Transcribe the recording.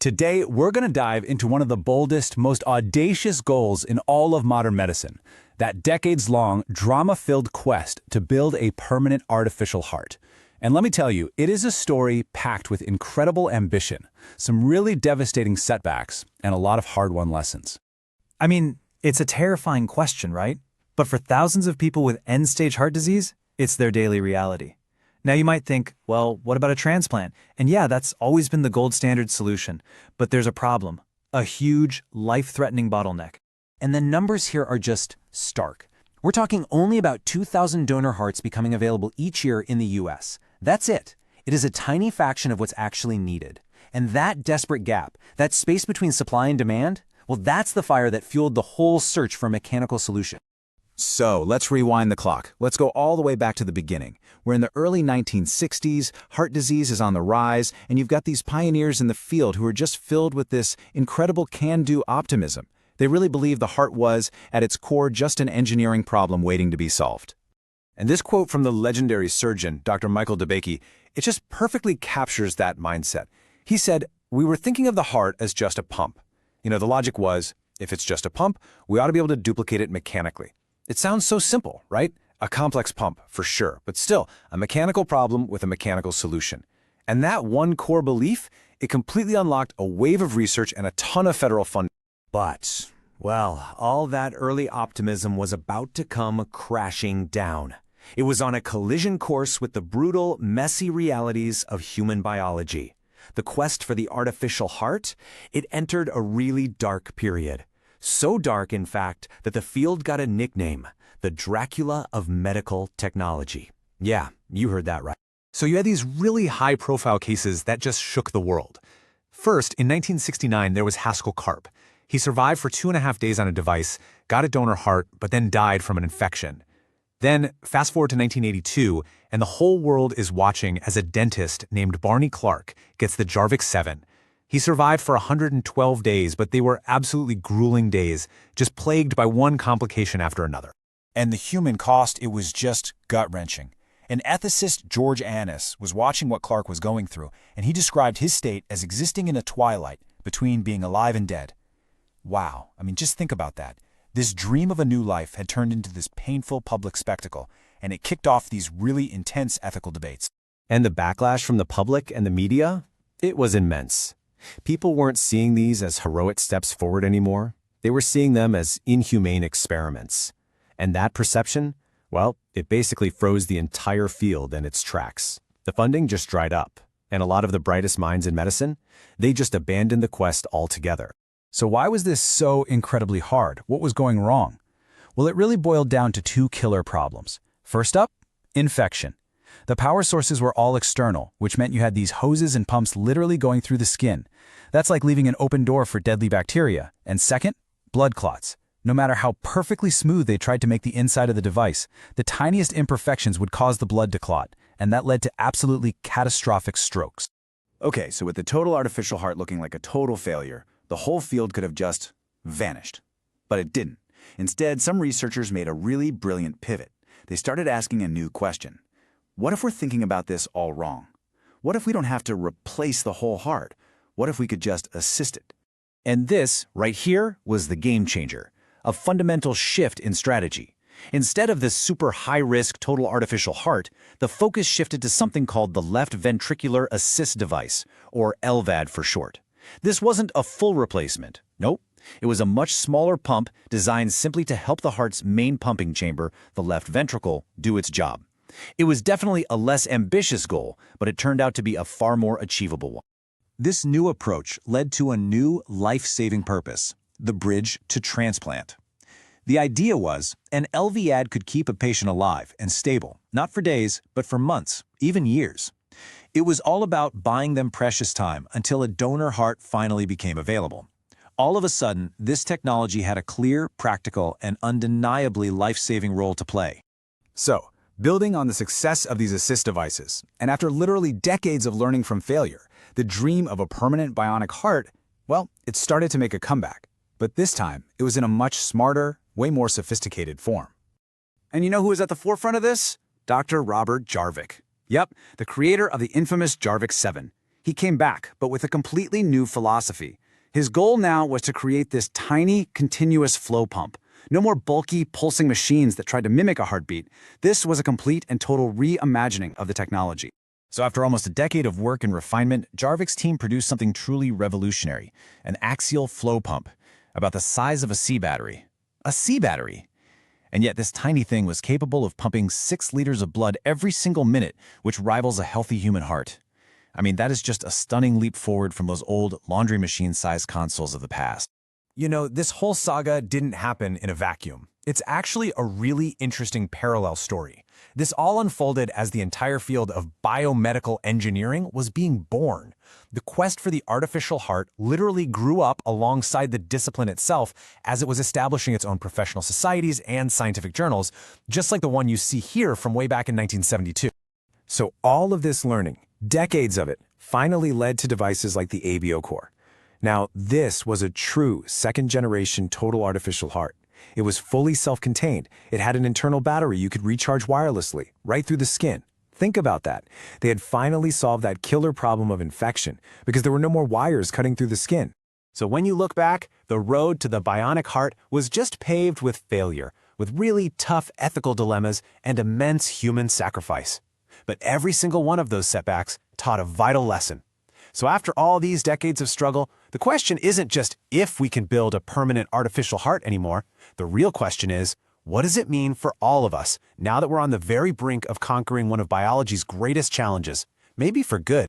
Today, we're going to dive into one of the boldest, most audacious goals in all of modern medicine, that decades-long, drama-filled quest to build a permanent artificial heart. And let me tell you, it is a story packed with incredible ambition, some really devastating setbacks, and a lot of hard-won lessons. I mean, it's a terrifying question, right? But for thousands of people with end-stage heart disease, it's their daily reality. Now you might think, well, what about a transplant? And yeah, that's always been the gold standard solution. But there's a problem, a huge, life-threatening bottleneck. And the numbers here are just stark. We're talking only about 2,000 donor hearts becoming available each year in the US. That's it. It is a tiny fraction of what's actually needed. And that desperate gap, that space between supply and demand, well, that's the fire that fueled the whole search for a mechanical solution. So let's rewind the clock. Let's go all the way back to the beginning. We're in the early 1960s, heart disease is on the rise, and you've got these pioneers in the field who are just filled with this incredible can-do optimism. They really believed the heart was, at its core, just an engineering problem waiting to be solved. And this quote from the legendary surgeon, Dr. Michael DeBakey, it just perfectly captures that mindset. He said, "We were thinking of the heart as just a pump. The logic was, if it's just a pump, we ought to be able to duplicate it mechanically." It sounds so simple, right? A complex pump, for sure, but still, a mechanical problem with a mechanical solution. And that one core belief, it completely unlocked a wave of research and a ton of federal funding. But, well, all that early optimism was about to come crashing down. It was on a collision course with the brutal, messy realities of human biology. The quest for the artificial heart, it entered a really dark period. So dark, in fact, that the field got a nickname, the Dracula of medical technology. Yeah, you heard that right. So you had these really high-profile cases that just shook the world. First, in 1969, there was Haskell Karp. He survived for 2.5 days on a device, got a donor heart, but then died from an infection. Then, fast forward to 1982, and the whole world is watching as a dentist named Barney Clark gets the Jarvik 7. He survived for 112 days, but they were absolutely grueling days, just plagued by one complication after another. And the human cost, it was just gut-wrenching. An ethicist, George Annis, was watching what Clark was going through, and he described his state as existing in a twilight between being alive and dead. Wow, just think about that. This dream of a new life had turned into this painful public spectacle, and it kicked off these really intense ethical debates. And the backlash from the public and the media? It was immense. People weren't seeing these as heroic steps forward anymore. They were seeing them as inhumane experiments. And that perception, well, it basically froze the entire field in its tracks. The funding just dried up, and a lot of the brightest minds in medicine, they just abandoned the quest altogether. So why was this so incredibly hard? What was going wrong? Well, it really boiled down to two killer problems. First up, infection. The power sources were all external, which meant you had these hoses and pumps literally going through the skin. That's like leaving an open door for deadly bacteria. And second, blood clots. No matter how perfectly smooth they tried to make the inside of the device, the tiniest imperfections would cause the blood to clot, and that led to absolutely catastrophic strokes. Okay, so with the total artificial heart looking like a total failure, the whole field could have just vanished. But it didn't. Instead, some researchers made a really brilliant pivot. They started asking a new question. What if we're thinking about this all wrong? What if we don't have to replace the whole heart? What if we could just assist it? And this, right here, was the game changer, a fundamental shift in strategy. Instead of this super high-risk total artificial heart, the focus shifted to something called the left ventricular assist device, or LVAD for short. This wasn't a full replacement. Nope. It was a much smaller pump designed simply to help the heart's main pumping chamber, the left ventricle, do its job. It was definitely a less ambitious goal, but it turned out to be a far more achievable one. This new approach led to a new life-saving purpose, the bridge to transplant. The idea was an LVAD could keep a patient alive and stable, not for days, but for months, even years. It was all about buying them precious time until a donor heart finally became available. All of a sudden, this technology had a clear, practical, and undeniably life-saving role to play. So, building on the success of these assist devices, and after literally decades of learning from failure, the dream of a permanent bionic heart, well, it started to make a comeback. But this time, it was in a much smarter, way more sophisticated form. And you know who was at the forefront of this? Dr. Robert Jarvik. Yep, the creator of the infamous Jarvik 7. He came back, but with a completely new philosophy. His goal now was to create this tiny, continuous flow pump. No more bulky, pulsing machines that tried to mimic a heartbeat. This was a complete and total reimagining of the technology. So after almost a decade of work and refinement, Jarvik's team produced something truly revolutionary, an axial flow pump, about the size of a sea battery. A sea battery! And yet this tiny thing was capable of pumping 6 liters of blood every single minute, which rivals a healthy human heart. I mean, that is just a stunning leap forward from those old laundry machine-sized consoles of the past. You know, this whole saga didn't happen in a vacuum. It's actually a really interesting parallel story. This all unfolded as the entire field of biomedical engineering was being born. The quest for the artificial heart literally grew up alongside the discipline itself as it was establishing its own professional societies and scientific journals, just like the one you see here from way back in 1972. So all of this learning, decades of it, finally led to devices like the ABO core. Now, this was a true second-generation total artificial heart. It was fully self-contained. It had an internal battery you could recharge wirelessly, right through the skin. Think about that. They had finally solved that killer problem of infection because there were no more wires cutting through the skin. So when you look back, the road to the bionic heart was just paved with failure, with really tough ethical dilemmas and immense human sacrifice. But every single one of those setbacks taught a vital lesson. So after all these decades of struggle, the question isn't just if we can build a permanent artificial heart anymore. The real question is, what does it mean for all of us now that we're on the very brink of conquering one of biology's greatest challenges, maybe for good?